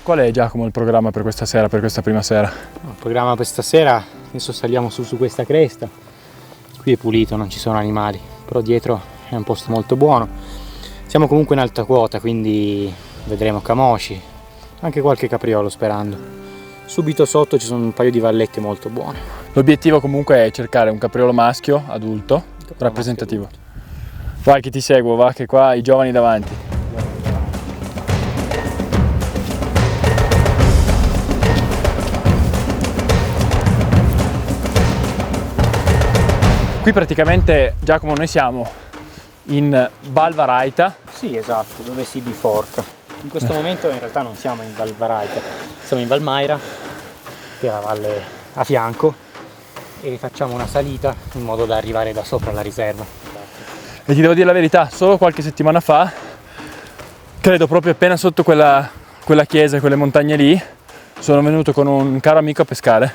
Qual è, Giacomo, il programma per questa sera, per questa prima sera? Il programma per stasera, adesso saliamo su questa cresta. Qui è pulito, non ci sono animali, però dietro è un posto molto buono. Siamo comunque in alta quota, quindi vedremo camosci, anche qualche capriolo sperando. Subito sotto ci sono un paio di vallette molto buone. L'obiettivo comunque è cercare un capriolo maschio adulto, rappresentativo. Vai che ti seguo, va, che qua i giovani davanti. Qui praticamente, Giacomo, noi siamo in Val Varaita. Sì, esatto, dove si biforca. In questo momento in realtà non siamo in Val Varaita, siamo in Val Maira, che è la valle a fianco, e facciamo una salita in modo da arrivare da sopra alla riserva. E ti devo dire la verità, solo qualche settimana fa, credo proprio appena sotto quella chiesa, quelle montagne lì, sono venuto con un caro amico a pescare.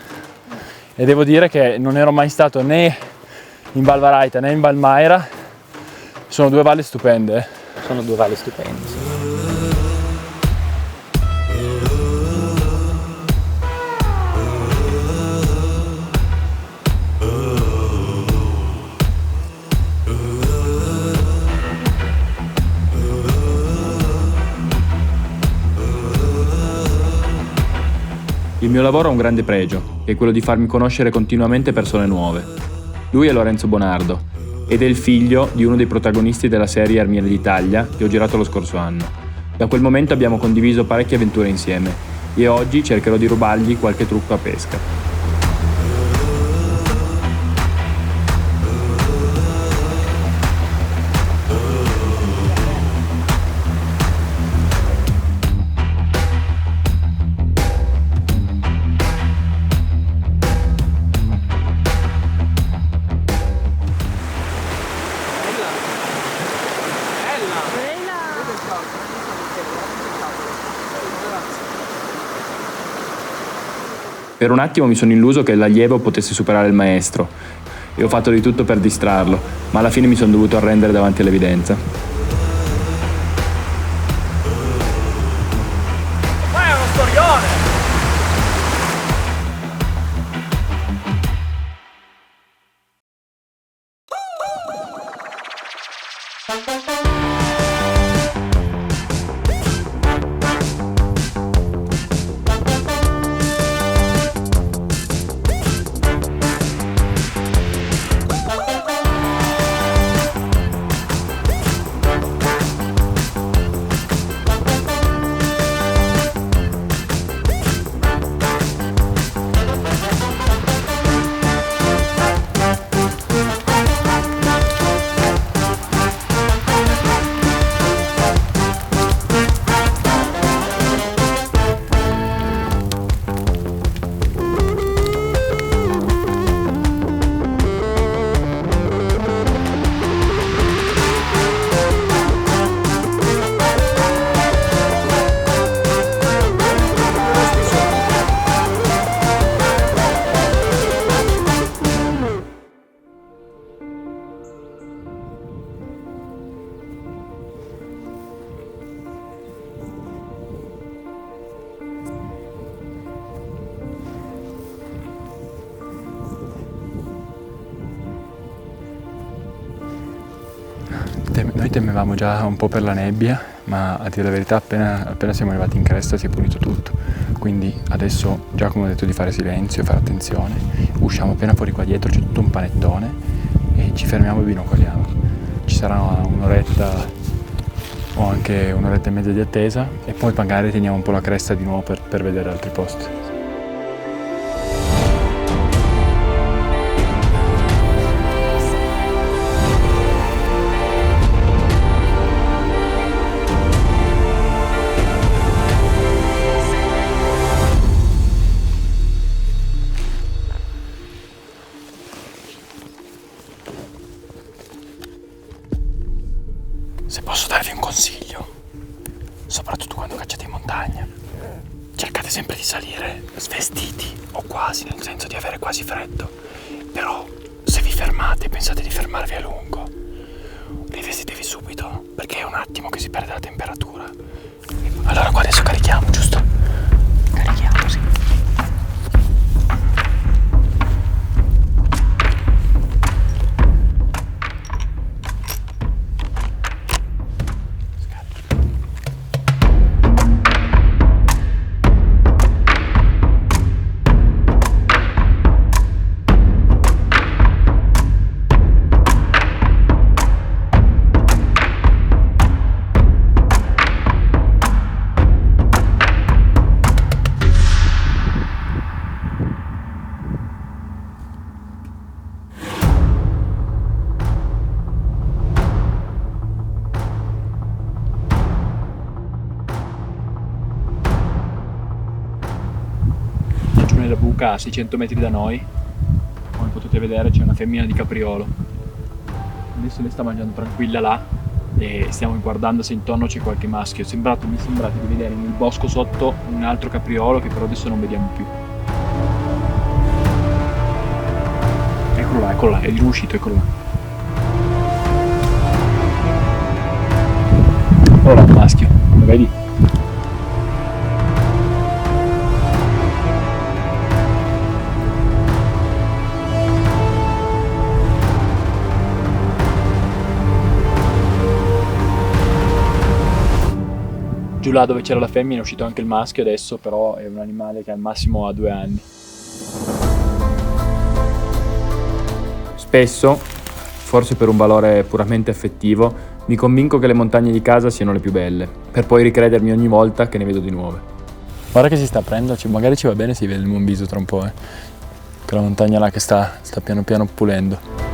E devo dire che non ero mai stato né in Val Varaita né in Val Maira. Sono due valli stupende. Sono due valli stupendi, sì. Il mio lavoro ha un grande pregio, che è quello di farmi conoscere continuamente persone nuove. Lui è Lorenzo Bonardo ed è il figlio di uno dei protagonisti della serie Armiere d'Italia che ho girato lo scorso anno. Da quel momento abbiamo condiviso parecchie avventure insieme e oggi cercherò di rubargli qualche trucco a pesca. Per un attimo mi sono illuso che l'allievo potesse superare il maestro e ho fatto di tutto per distrarlo, ma alla fine mi sono dovuto arrendere davanti all'evidenza. Ma è uno storione! Noi temevamo già un po' per la nebbia, ma a dire la verità appena siamo arrivati in cresta si è pulito tutto. Quindi adesso Giacomo ha detto di fare silenzio e fare attenzione. Usciamo appena fuori qua dietro, c'è tutto un panettone e ci fermiamo e binocoliamo. Ci sarà un'oretta o anche un'oretta e mezza di attesa e poi magari teniamo un po' la cresta di nuovo per vedere altri posti. Se posso darvi un consiglio, soprattutto quando cacciate in montagna, cercate sempre di salire svestiti o quasi, nel senso di avere quasi freddo. Però se vi fermate e pensate di fermarvi a lungo, rivestitevi subito perché è un attimo che si perde la temperatura. Allora qua adesso carichiamo, giusto? qua a 600 metri da noi, come potete vedere c'è una femmina di capriolo. Adesso lei sta mangiando tranquilla là e stiamo guardando se intorno c'è qualche maschio. Mi è sembrato di vedere nel bosco sotto un altro capriolo che però adesso non vediamo più. Eccolo là, è riuscito, eccolo là. Eccolo là, il maschio, lo vedi? Giù là dove c'era la femmina è uscito anche il maschio adesso, però è un animale che al massimo ha 2 anni. Spesso, forse per un valore puramente affettivo, mi convinco che le montagne di casa siano le più belle, per poi ricredermi ogni volta che ne vedo di nuove. Guarda che si sta aprendo, magari ci va bene si vede il Monviso tra un po', quella montagna là che sta piano piano pulendo.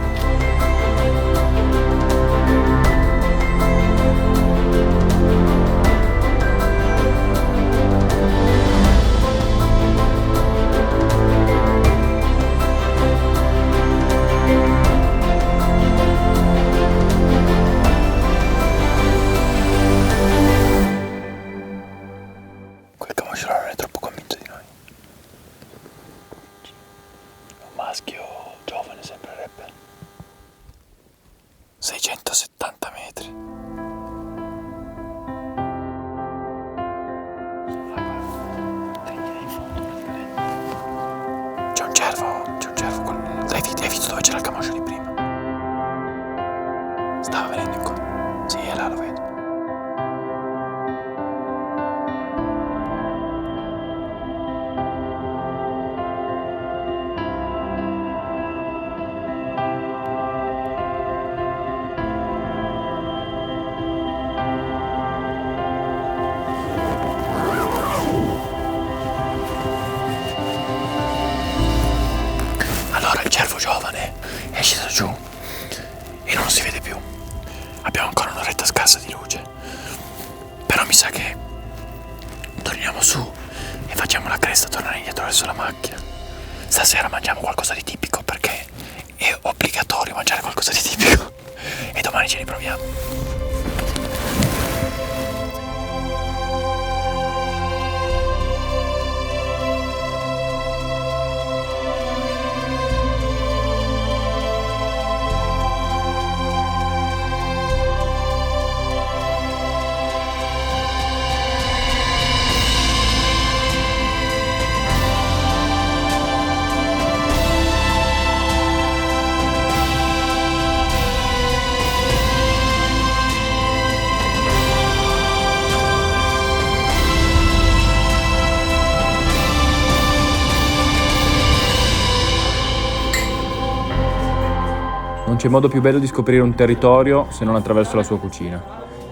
Maschio giovane sembrerebbe. 670 metri. In fondo praticamente. C'è un cervo. Hai visto dove c'era il camoscio di prima? Stava venendo in qua. Sì, è là, lo vedo. Il cervo giovane è sceso giù e non si vede più. Abbiamo ancora un'oretta scarsa di luce, però mi sa che torniamo su e facciamo la cresta tornare indietro verso la macchia. Stasera mangiamo qualcosa di tipico perché è obbligatorio mangiare qualcosa di tipico e domani ci riproviamo. Non c'è modo più bello di scoprire un territorio se non attraverso la sua cucina.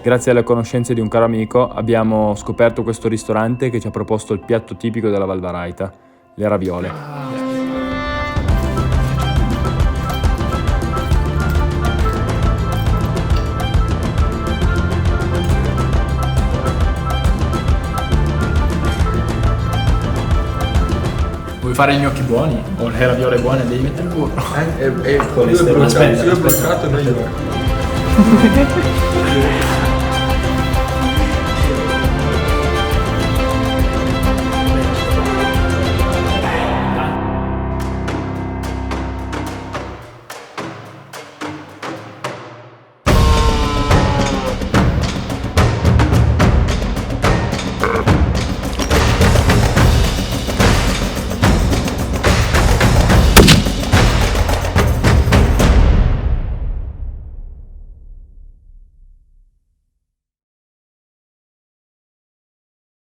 Grazie alle conoscenze di un caro amico abbiamo scoperto questo ristorante che ci ha proposto il piatto tipico della Val Varaita, le raviole. Vuoi fare i gnocchi buoni? O le raviole buone devi mettere il burro. Aspetta, bloccato, noi